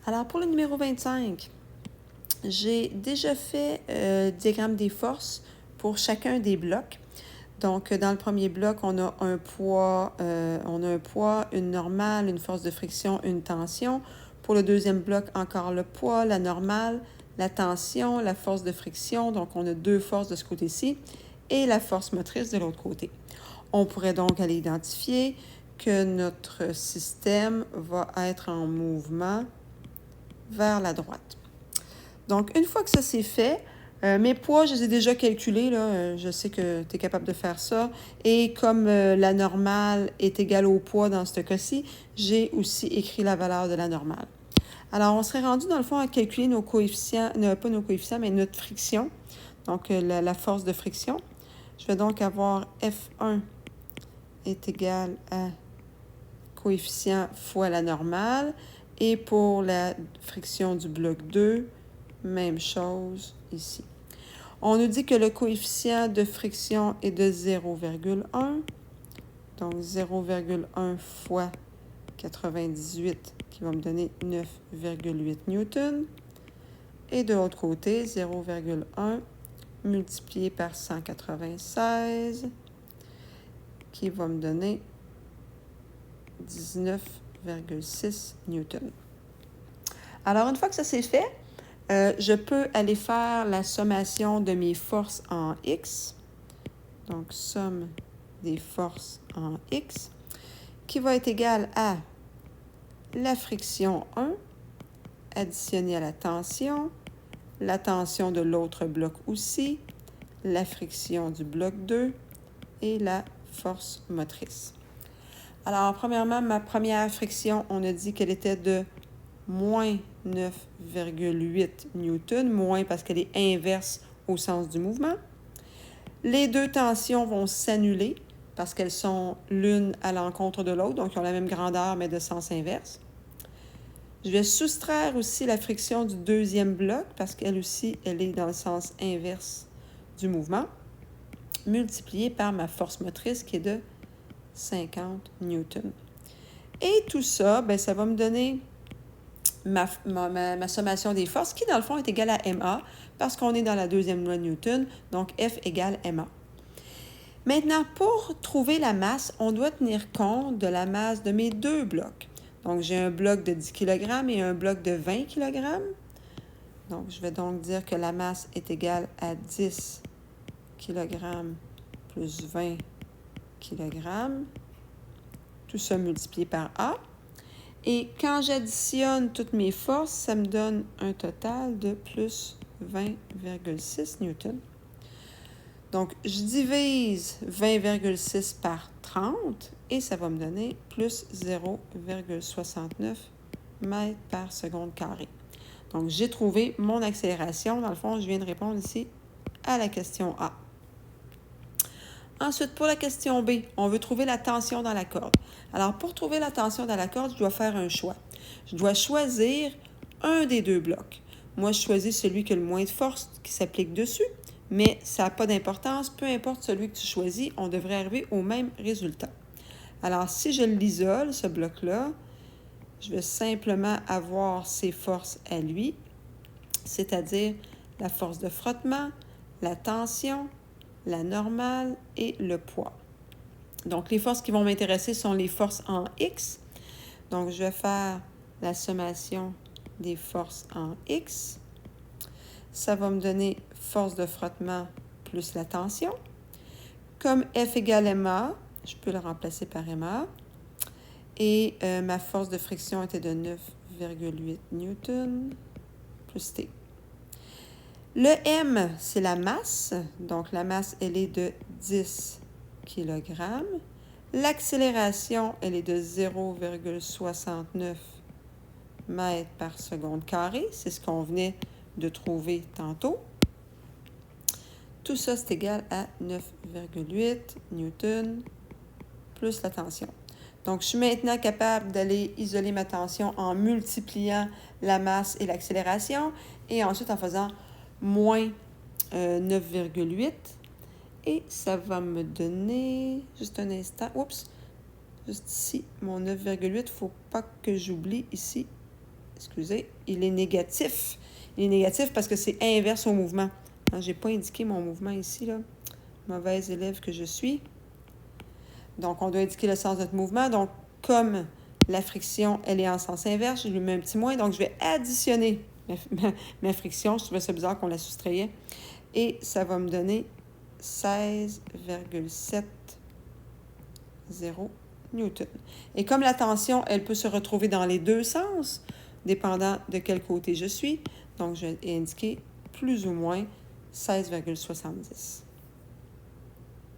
Alors, pour le numéro 25, j'ai déjà fait le diagramme des forces pour chacun des blocs. Donc, dans le premier bloc, on a un poids, une normale, une force de friction, une tension. Pour le deuxième bloc, encore le poids, la normale, la tension, la force de friction. Donc, on a deux forces de ce côté-ci et la force motrice de l'autre côté. On pourrait donc aller identifier que notre système va être en mouvement vers la droite. Donc, une fois que ça c'est fait, mes poids, je les ai déjà calculés, là. Je sais que tu es capable de faire ça. Et comme la normale est égale au poids dans ce cas-ci, j'ai aussi écrit la valeur de la normale. Alors, on serait rendu dans le fond à calculer nos coefficients, pas nos coefficients, mais notre friction, donc la force de friction. Je vais donc avoir F1 est égal à coefficient fois la normale. Et pour la friction du bloc 2, même chose ici. On nous dit que le coefficient de friction est de 0,1. Donc 0,1 fois 98 qui va me donner 9,8 newtons. Et de l'autre côté, 0,1 multiplié par 196 qui va me donner 19,6 newtons. Alors, une fois que ça c'est fait, je peux aller faire la sommation de mes forces en X. Donc, somme des forces en X, qui va être égale à la friction 1 additionnée à la tension de l'autre bloc aussi, la friction du bloc 2 et la force motrice. Alors, premièrement, ma première friction, on a dit qu'elle était de moins 9,8 newtons, moins parce qu'elle est inverse au sens du mouvement. Les deux tensions vont s'annuler parce qu'elles sont l'une à l'encontre de l'autre, donc ils ont la même grandeur mais de sens inverse. Je vais soustraire aussi la friction du deuxième bloc parce qu'elle aussi, elle est dans le sens inverse du mouvement, multipliée par ma force motrice qui est de 50 newtons. Et tout ça, ben, ça va me donner ma sommation des forces, qui dans le fond est égale à MA, parce qu'on est dans la deuxième loi de Newton, donc F égale MA. Maintenant, pour trouver la masse, on doit tenir compte de la masse de mes deux blocs. Donc, j'ai un bloc de 10 kg et un bloc de 20 kg. Donc, je vais donc dire que la masse est égale à 10 kg plus 20 kg. Tout ça multiplié par A. Et quand j'additionne toutes mes forces, ça me donne un total de plus 20,6 newtons. Donc, je divise 20,6 par 30 et ça va me donner plus 0,69 mètres par seconde carrée. Donc, j'ai trouvé mon accélération. Dans le fond, je viens de répondre ici à la question A. Ensuite, pour la question B, on veut trouver la tension dans la corde. Alors, pour trouver la tension dans la corde, je dois faire un choix. Je dois choisir un des deux blocs. Moi, je choisis celui qui a le moins de force qui s'applique dessus, mais ça n'a pas d'importance. Peu importe celui que tu choisis, on devrait arriver au même résultat. Alors, si je l'isole, ce bloc-là, je vais simplement avoir ses forces à lui, c'est-à-dire la force de frottement, la tension, la normale et le poids. Donc, les forces qui vont m'intéresser sont les forces en X. Donc, je vais faire la sommation des forces en X. Ça va me donner force de frottement plus la tension. Comme F égale MA, je peux le remplacer par MA. Et ma force de friction était de 9,8 newtons plus T. Le M, c'est la masse. Donc, la masse, elle est de 10 kg. L'accélération, elle est de 0,69 mètres par seconde carrée. C'est ce qu'on venait de trouver tantôt. Tout ça, c'est égal à 9,8 newtons plus la tension. Donc, je suis maintenant capable d'aller isoler ma tension en multipliant la masse et l'accélération et ensuite en faisant moins 9,8 et ça va me donner, juste un instant, oups, juste ici, mon 9,8, il ne faut pas que j'oublie ici excusez, il est négatif. Il est négatif parce que c'est inverse au mouvement. Je n'ai pas indiqué mon mouvement ici, là. Mauvaise élève que je suis. Donc, on doit indiquer le sens de notre mouvement. Donc, comme la friction, elle est en sens inverse, je lui mets un petit moins. Donc, je vais additionner ma friction. Je trouvais ça bizarre qu'on la soustrayait. Et ça va me donner 16,70 newtons. Et comme la tension, elle peut se retrouver dans les deux sens, dépendant de quel côté je suis, donc je vais indiquer plus ou moins 16,70.